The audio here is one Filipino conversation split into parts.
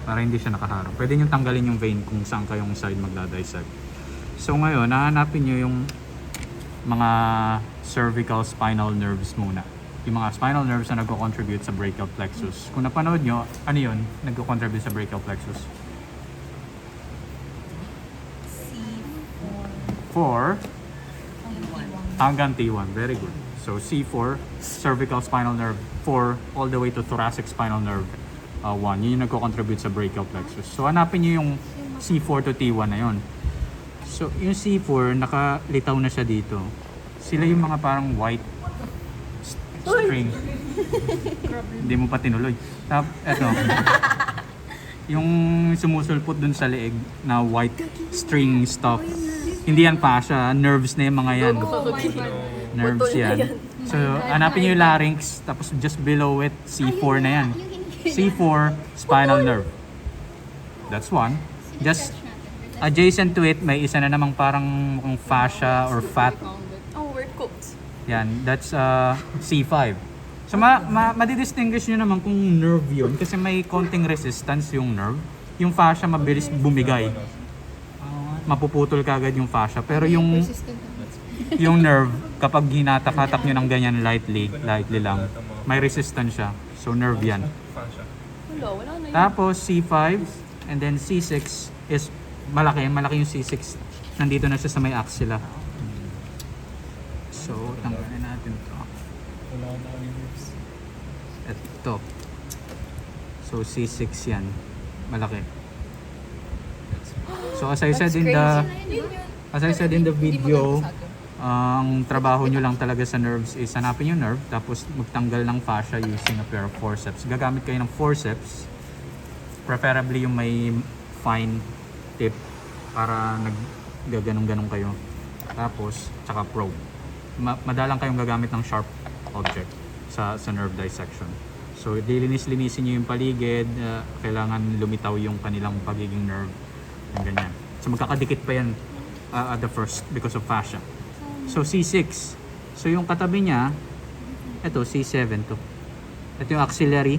para hindi siya nakaharang. Pwede nyo tanggalin yung vein kung saan kayong side magdadissect. So ngayon, hahanapin nyo yung mga cervical spinal nerves muna. Yung mga spinal nerves na nagko-contribute sa brachial plexus. Kung napanood nyo, ano yun? Nagko-contribute sa brachial plexus? C4 hanggang T1. Very good. So C4, cervical spinal nerve 4, all the way to thoracic spinal nerve 1. Yun yung nagko-contribute sa brachial plexus. So hanapin nyo yung C4 to T1 na yun. So yung C4, nakalitaw na siya dito. Sila yung mga parang white string. Hindi mo pa tinuloy. Eto. Yung sumusulpot dun sa leeg na white string stuff. Hindi yan fascia, nerves na yung mga yan. Nerves yan. So, hanapin nyo yung larynx, tapos just below it, C4 na yan. C4, spinal nerve. That's one. Just adjacent to it, may isa na namang parang fascia or fat. Oh, we're cooked. Yan, that's C5. So, madidistinguish nyo naman kung nerve yun kasi may konting resistance yung nerve. Yung fascia mabilis bumigay. Mapuputol kagad yung fascia. Pero yung nerve, kapag hinatak-hatak nyo ng ganyan lightly lang, may resistance siya. So, nerve yan. Wala na yun. Tapos, C5 and then C6 is malaki yung C6. Nandito na siya sa may axilla. So, tanggalin natin to. Ito. So, C6 yan. Malaki. So, as I said in the video, ang trabaho nyo lang talaga sa nerves is hanapin yung nerve, tapos magtanggal ng fascia using a pair of forceps. Gagamit kayo ng forceps, preferably yung may fine tip para naggaganong-ganong kayo. Tapos, tsaka probe. Madalang kayong gagamit ng sharp object sa nerve dissection. So, dilinis-linisin nyo yung paligid, kailangan lumitaw yung kanilang pagiging nerve. Yung ganyan. So, magkakadikit pa yan at the first because of fascia. So, C6. So, yung katabi niya, ito, C7 to. Ito yung axillary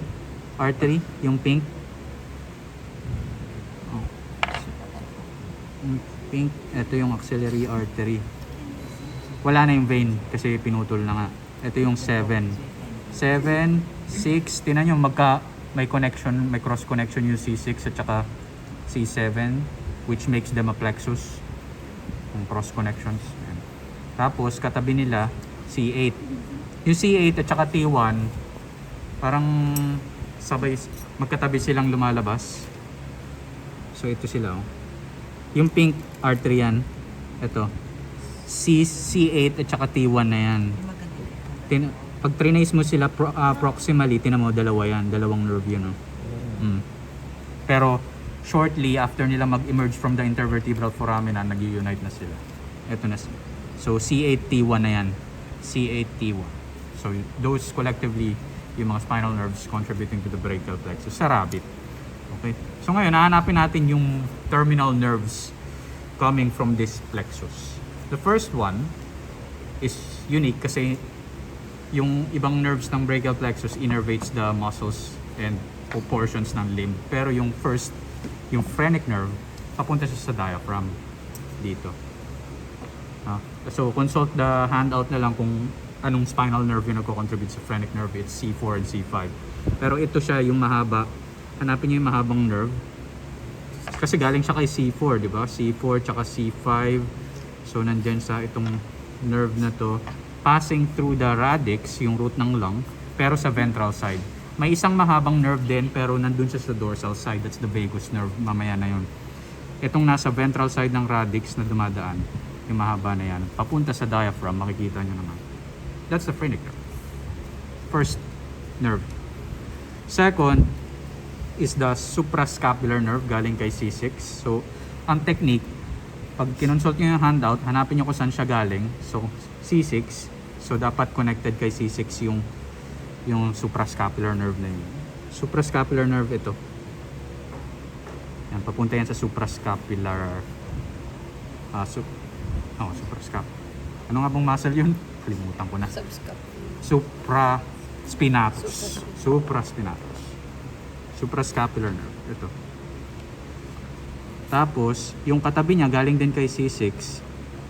artery, yung pink. Oh. Yung pink, ito yung axillary artery. Wala na yung vein kasi pinutol na nga. Ito yung 7. 7, 6, tinan nyo may connection, may cross connection yung C6 at saka C7 which makes them a plexus. Yung cross connections. Ayan. Tapos katabi nila C8. Yung C8 at saka T1 parang sabay magkatabi silang lumalabas. So ito sila oh. Yung pink artery yan. Ito. C8 at saka T1 na yan. Pag trinace mo sila proximally, tinan mo dalawa yan, dalawang nerve yun. Pero shortly after nila mag-emerge from the intervertebral foramina, nag-unite na sila. Ito na sila. So C8T1 na yan. C8T1. So those collectively yung mga spinal nerves contributing to the brachial plexus sa rabbit. Okay? So ngayon, hahanapin natin yung terminal nerves coming from this plexus. The first one is unique kasi yung ibang nerves ng brachial plexus innervates the muscles and portions ng limb. Pero yung first, yung phrenic nerve, papunta siya sa diaphragm dito. So consult the handout na lang kung anong spinal nerve yung nagko-contribute sa phrenic nerve. It's C4 and C5. Pero ito siya yung mahaba. Hanapin niyo yung mahabang nerve. Kasi galing siya kay C4, di ba? C4 tsaka C5. So nandyan sa itong nerve na to. Passing through the radix, yung root ng lung, pero sa ventral side. May isang mahabang nerve din, pero nandun siya sa dorsal side. That's the vagus nerve. Mamaya na yun. Itong nasa ventral side ng radix na dumadaan, yung mahaba na yan, papunta sa diaphragm, makikita nyo naman. That's the phrenic nerve. First nerve. Second is the suprascapular nerve, galing kay C6. So, ang technique, pag kinonsult nyo yung handout, hanapin nyo kung saan siya galing. So, C6. So, dapat connected kay C6 yung suprascapular nerve na yun. Suprascapular nerve ito. Yan, papunta yan sa suprascapular. Suprascapular. Ano nga bang muscle yun? Kalimutan ko na. Supraspinatus. Supraspinatus. Suprascapular nerve. Ito. Tapos, yung katabi niya, galing din kay C6.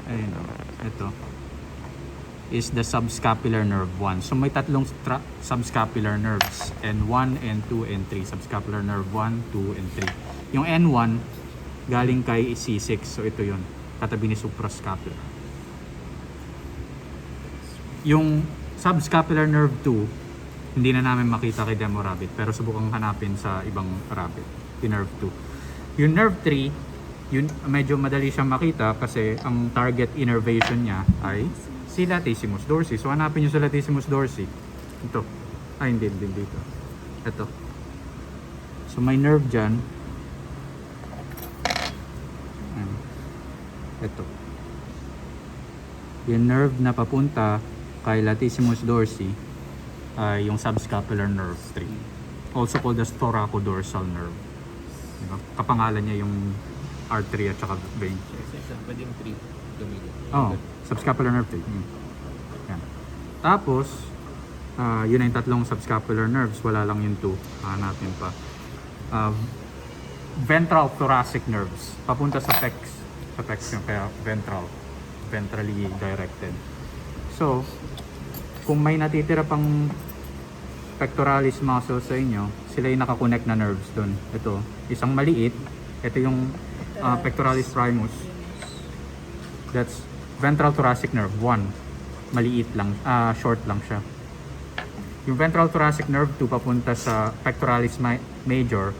Ayun, ito. Is the subscapular nerve 1. So, may tatlong subscapular nerves. N1, N2, N3. Subscapular nerve 1, 2, and 3. Yung N1, galing kay C6. So, ito yun. Katabi ni suprascapular. Yung subscapular nerve 2, hindi na namin makita kay demo rabbit. Pero subukang hanapin sa ibang rabbit. Yung nerve 2. Yung nerve 3, yun, medyo madali siyang makita kasi ang target innervation niya ay si latissimus dorsi. So hanapin nyo sa latissimus dorsi. Ito. Ay, hindi dito. Ito. So may nerve dyan. Ayan. Ito. Yung nerve na papunta kay latissimus dorsi ay yung subscapular nerve 3. Also called as thoracodorsal nerve. Diba? Kapangalan niya yung artery at saka vein. Pwede yung 3 tumili. Oh, subscapular nerve 3. Yan. Tapos, yun na yung tatlong subscapular nerves. Wala lang yung 2. Hanapin pa. Ventral thoracic nerves. Papunta sa pecs. Sa pecs yung kaya ventral. Ventrally directed. So, kung may natitira pang pectoralis muscle sa inyo, sila yung nakakonect na nerves doon. Ito, isang maliit. Ito yung pectoralis primus. That's ventral thoracic nerve 1. Maliit lang, short lang siya. Yung ventral thoracic nerve 2 papunta sa pectoralis major,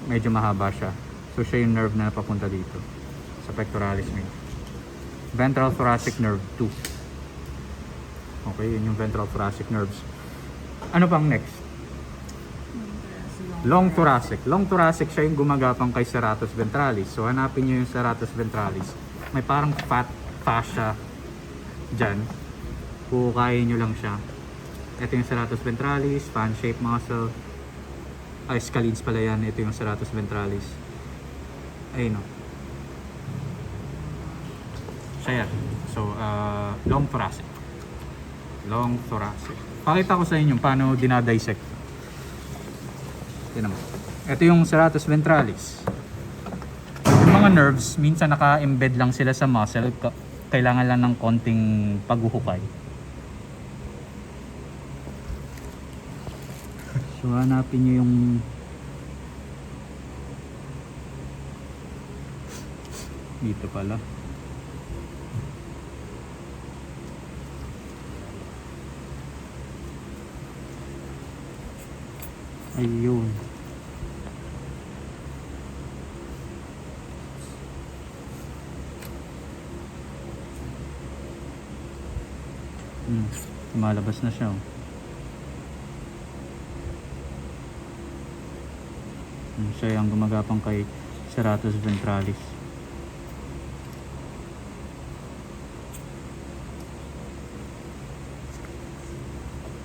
medyo mahaba siya. So siya yung nerve na papunta dito sa pectoralis major. Ventral thoracic nerve 2. Okay, yun yung ventral thoracic nerves. Ano pang next? Long thoracic. Long thoracic siya yung gumagapang kay serratus ventralis. So hanapin nyo yung serratus ventralis. May parang fat fascia dyan. Kukain nyo lang siya. Ito yung serratus ventralis, fan-shaped muscle. Ay, scalines pala yan. Ito yung serratus ventralis. Ayun o. Siya yan. So, long thoracic. Long thoracic. Pakita ko sa inyo paano dinadissect. Tignan mo. Ito yung serratus ventralis. Yung mga nerves, minsan naka-embed lang sila sa muscle. Kailangan lang ng konting paghuhukay. So, hanapin nyo yung dito pala. Ayun. Lumalabas na siya. Siya yung gumagapang kay serratus ventralis.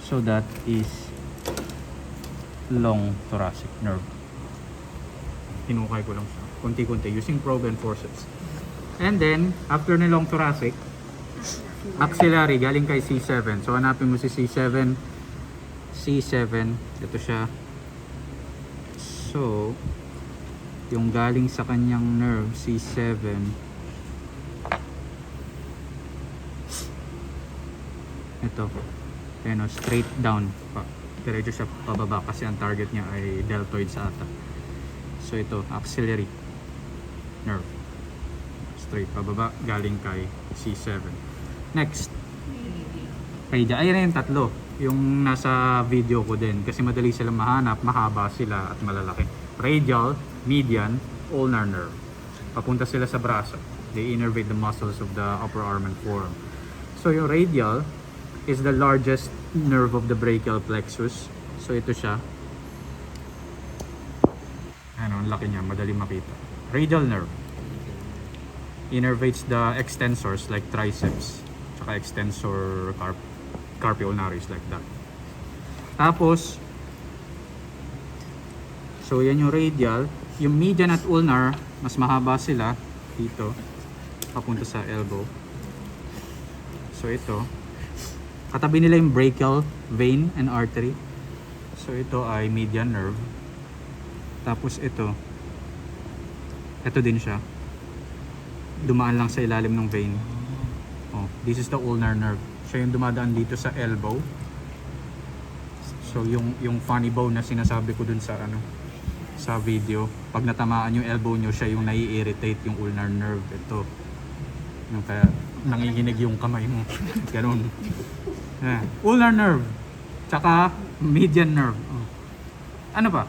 So that is long thoracic nerve. Hinukay ko lang siya. Kunti-kunti using probe and forceps. And then, after ni long thoracic, axillary galing kay C7. So hanapin mo si C7. C7, ito siya. So, yung galing sa kanyang nerve, C7. Ito. Ayan o, straight down pa. Diretso siya pababa kasi ang target niya ay deltoid sa ata. So ito, axillary nerve. Straight pababa, galing kay C7. Next. Radial. Ayan yung tatlo. Yung nasa video ko din. Kasi madali silang mahanap, mahaba sila at malalaki. Radial, median, ulnar nerve. Papunta sila sa braso. They innervate the muscles of the upper arm and forearm. So yung radial is the largest nerve of the brachial plexus. So ito siya. Ano, ang laki niya, madali makita. Radial nerve innervates the extensors like triceps, tsaka extensor carpi ulnaris like that. Tapos, so yan yung radial. Yung median at ulnar, mas mahaba sila dito, papunta sa elbow. So ito, katabi nila yung brachial vein and artery. So ito ay median nerve. Tapos ito, Ito din siya. Dumaan lang sa ilalim ng vein. Oh, this is the ulnar nerve. Siya yung dumadaan dito sa elbow. So yung funny bone na sinasabi ko dun sa sa video, pag natamaan yung elbow nyo, siya yung nai-irritate yung ulnar nerve. Ito. Yung kaya nanginginig yung kamay mo. Ganun. Yeah. Ulnar nerve. Tsaka median nerve. Oh. Ano ba?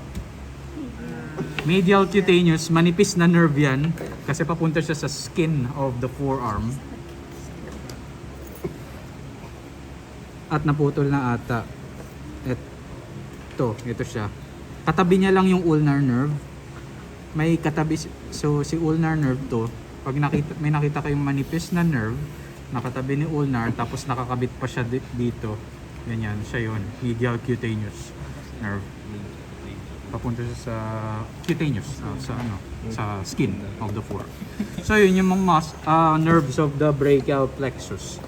Medial cutaneous, manipis na nerve yan kasi papunta siya sa skin of the forearm. At naputol na ata. Ito siya. Katabi niya lang yung ulnar nerve. May katabi, so si ulnar nerve to, pag may nakita kayong manipis na nerve, nakatabi ni ulnar, tapos nakakabit pa siya dito. Ganyan, siya yun. Medial cutaneous nerve. Papunta siya sa cutaneous, sa skin of the forearm. So yun yung mga nerves of the brachial plexus.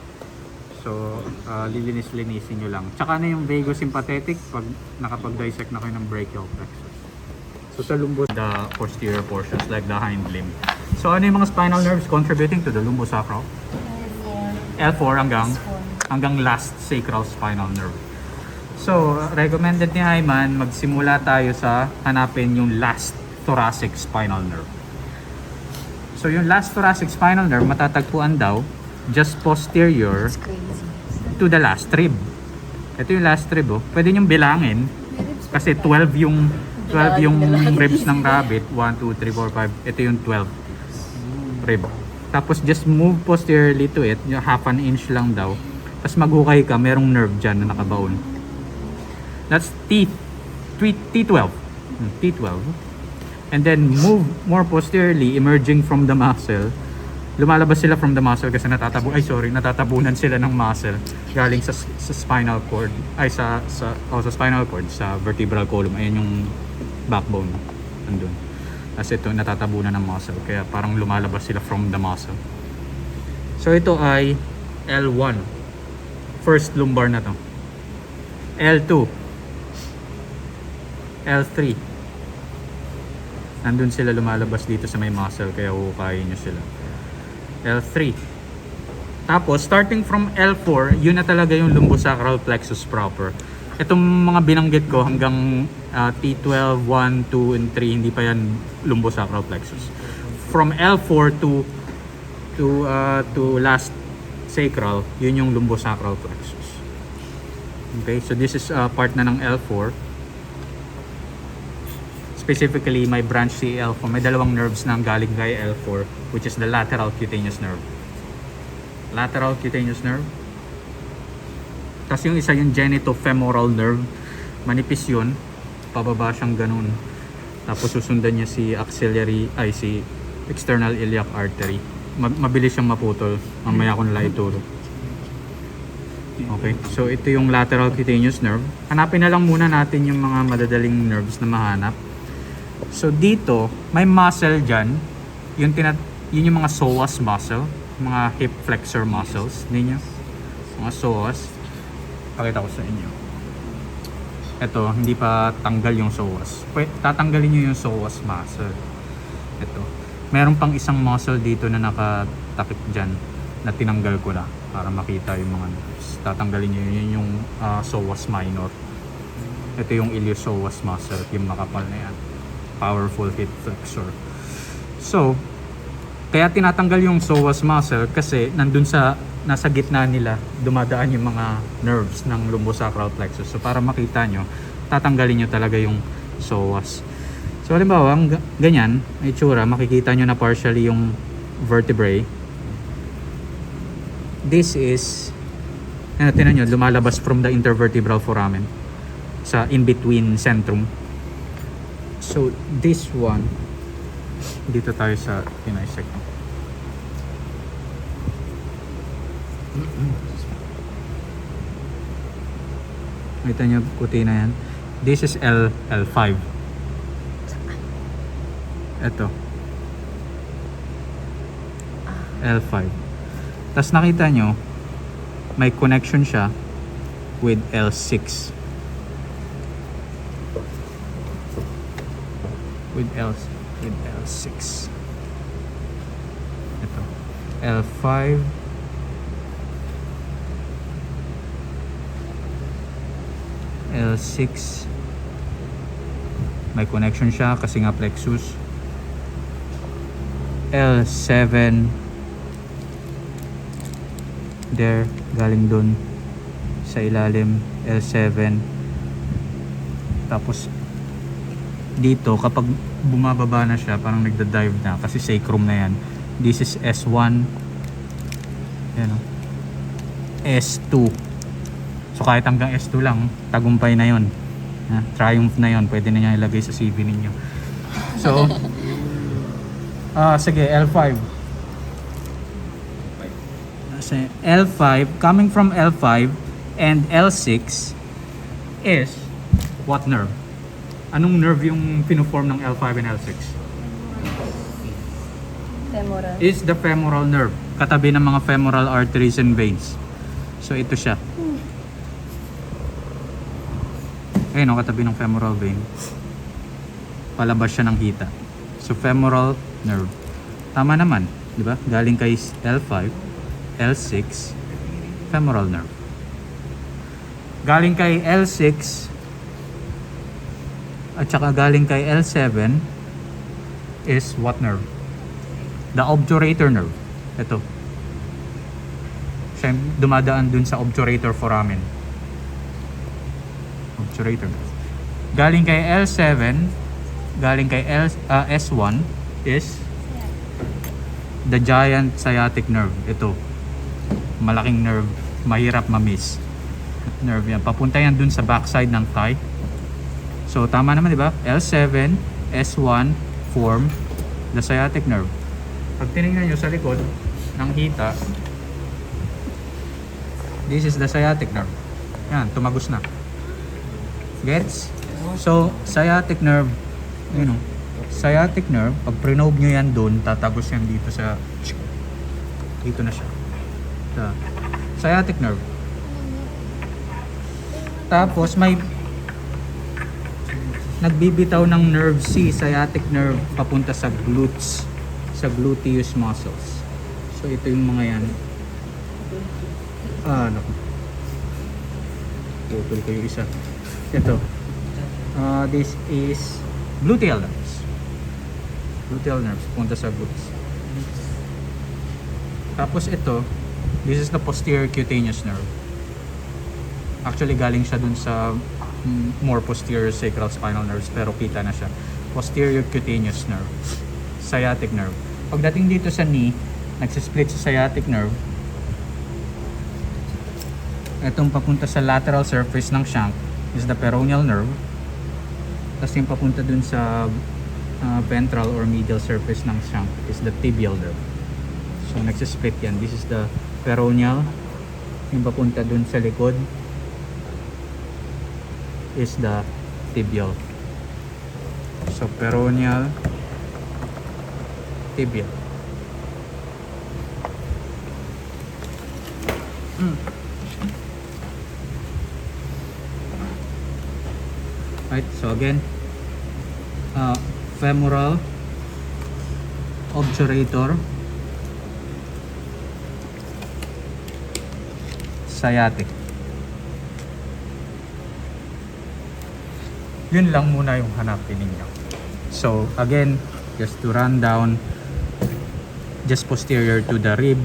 So lilinis-linisin nyo lang. Tsaka na yung vagosympathetic pag nakapag-dissect na kayo ng brachial plexus. So sa lumbo, the posterior portions like the hind limb. So ano yung mga spinal nerves contributing to the lumbosacral? L4 hanggang last sacral spinal nerve. So, recommended ni Hyman, magsimula tayo sa hanapin yung last thoracic spinal nerve. So, yung last thoracic spinal nerve, matatagpuan daw just posterior to the last rib. Ito yung last rib, oh. Pwede niyong bilangin kasi 12 yung ribs ng rabbit. 1, 2, 3, 4, 5. Ito yung 12 rib. Tapos, just move posteriorly to it. Half an inch lang daw. Tapos maghukay ka, merong nerve dyan na nakabaon. That's T12. And then move more posteriorly, emerging from the muscle. Lumalabas sila from the muscle kasi natatabunan sila ng muscle galing sa spinal cord. Sa spinal cord, sa vertebral column. Ayan yung backbone. Andun. Kasi ito, natatabunan ng muscle. Kaya parang lumalabas sila from the muscle. So ito ay L1. First lumbar na to. L2. L3. Nandun sila lumalabas dito sa may muscle kaya hukayin nyo sila. L3. Tapos starting from L4, yun na talaga yung lumbosacral plexus proper. Itong mga binanggit ko hanggang T12, 1, 2, and 3, hindi pa yan lumbosacral plexus. From L4 to last sacral, yun yung lumbosacral plexus. Okay, so this is part na ng L4. Specifically, may branch si L4. May dalawang nerves na galing kay L4, which is the lateral cutaneous nerve. Lateral cutaneous nerve. Tapos yung isa yung genitofemoral nerve. Manipis yun. Pababa siyang ganun. Tapos susundan niya si external iliac artery. Mabilis siyang maputol. Mamaya ko nila ituro. Okay, so ito yung lateral cutaneous nerve. Hanapin na lang muna natin yung mga madadaling nerves na mahanap. So dito, may muscle dyan. Yun yung mga psoas muscle. Mga hip flexor muscles ninyo. Mga psoas. Pakita ko sa inyo. Ito, hindi pa tanggal yung psoas. Tatanggalin nyo yung psoas muscle. Ito. Meron pang isang muscle dito na nakatakip dyan na tinanggal ko na para makita yung mga nerves. Tatanggalin nyo yun yung psoas minor. Ito yung iliopsoas muscle, yung makapal na yan. Powerful hip flexor. So, kaya tinatanggal yung psoas muscle kasi nandun nasa gitna nila dumadaan yung mga nerves ng lumbosacral plexus. So, para makita nyo, tatanggalin nyo talaga yung psoas. So, halimbawa, ganyan, may itsura, makikita nyo na partially yung vertebrae. This is, tinan nyo, lumalabas from the intervertebral foramen sa in-between centrum. So, this one, dito tayo sa dissect. Kita nyo, kuti na yan. This is L5. Ito. L5. Tapos nakita nyo, may connection siya with L6. With L6. Ito. L5. L6. May connection siya kasi nga plexus. L7. There, galing dun sa ilalim. L7. Tapos dito kapag bumababa na siya, parang nagda-dive na kasi sacrum na yan. This is S1. Yan o. S2. So kahit hanggang S2 lang, tagumpay na yon. Triumph na yon. Pwede na niya ilagay sa CV ninyo. So sige, L5. Kasi L5, coming from L5 and L6 is what nerve? Anong nerve yung pinoform ng L5 and L6? Femoral. Is the femoral nerve. Katabi ng mga femoral arteries and veins. So ito siya. Ayun o, katabi ng femoral vein. Palabas siya ng hita. So femoral nerve. Tama naman, di ba? Galing kay L5, L6, femoral nerve. Galing kay L6 at saka galing kay L7 is what nerve? The obturator nerve. Ito. Siya dumadaan dun sa obturator foramen. Obturator nerve. Galing kay L7, galing kay S1 is the giant sciatic nerve. Ito. Malaking nerve. Mahirap ma-miss. Nerve yan. Papunta yan dun sa backside ng thigh. So tama naman, di ba? L7, S1 form the sciatic nerve. Pag tinignan nyo sa likod ng hita, this is the sciatic nerve. Yan, tumagos na. Gets? So, sciatic nerve, you know, sciatic nerve, pag prinobe nyo yan dun, tatagos yan dito sa, dito na siya. Sciatic nerve. Tapos, may nagbibitaw ng nerve C, sciatic nerve, papunta sa glutes, sa gluteus muscles. So, ito yung mga yan. Naku. Putol ko yung isa. Ito. This is gluteal nerves. Gluteal nerves, punta sa glutes. Tapos ito, this is the posterior cutaneous nerve. Actually, galing siya dun sa more posterior sacral spinal nerves, pero kita na siya. Posterior cutaneous nerve. Sciatic nerve. Pagdating dito sa knee, nagsisplit sa sciatic nerve. Itong papunta sa lateral surface ng shank is the peroneal nerve. Tapos yung papunta dun sa ventral or medial surface ng shank is the tibial nerve. So nagsisplit yan. This is the peroneal. Yung papunta dun sa likod is the tibial. So peroneal, tibial. Right, so again, femoral, obturator, sciatic. Yun lang muna yung hanapin ninyo. So again, just to run down, just posterior to the rib,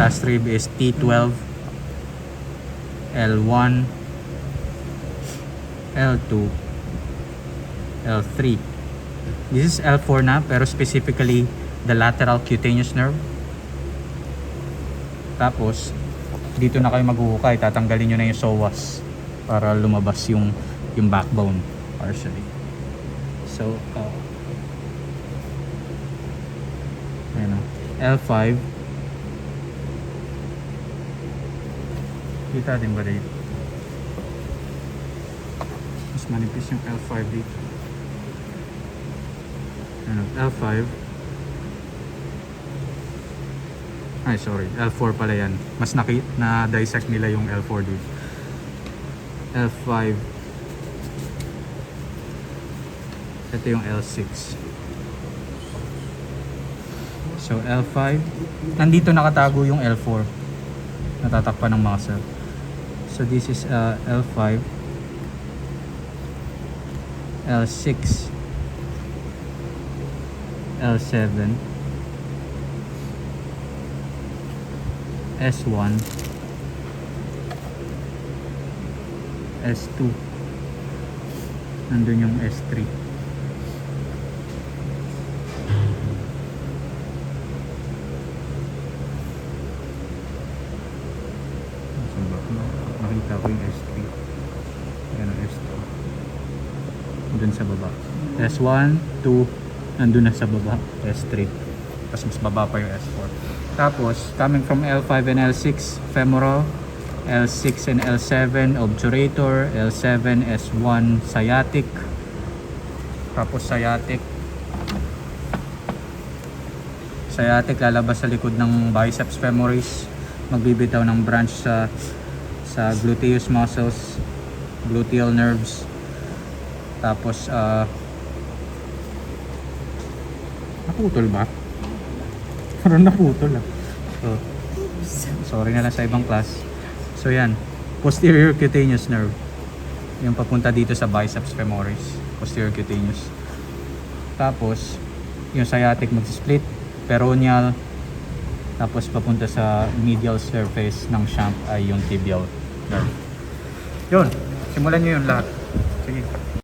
last rib is T12, L1, L2, L3. This is L4 na, pero specifically the lateral cutaneous nerve. Tapos dito na kayo maghuhukay, tatanggalin nyo na yung psoas para lumabas yung backbone partially. So ayan na, L5. Kita din ba dito? Mas manipis yung L5 dito. Ano, L5. Ay, sorry. L4 pala yan. Mas na-dissect nila yung L4 dito. L5. Ito yung L6. So L5, nandito nakatago yung L4. Natatakpan ng muscle. So this is L5, L6, L7, S1, S2, nandun yung S3. Nakita ko yung S3. Yan ang S2. Dun sa baba. S1, 2, nandun na sa baba. S3. Tapos mas baba pa yung S4. Tapos, coming from L5 and L6, femoral, L6 and L7, obturator, L7, S1, sciatic. Tapos sciatic. Sciatic, lalabas sa likod ng biceps femoris. Magbibitaw ng branch sa gluteus muscles, gluteal nerves. Tapos naputol ba? Parang naputol ah. So, sorry na lang sa ibang class. So yan, posterior cutaneous nerve. Yung papunta dito sa biceps femoris, posterior cutaneous. Tapos yung sciatic mag-split, peroneal. Tapos papunta sa medial surface ng shank ay yung tibial nerve. Yun, simulan nyo yung lahat. Sige.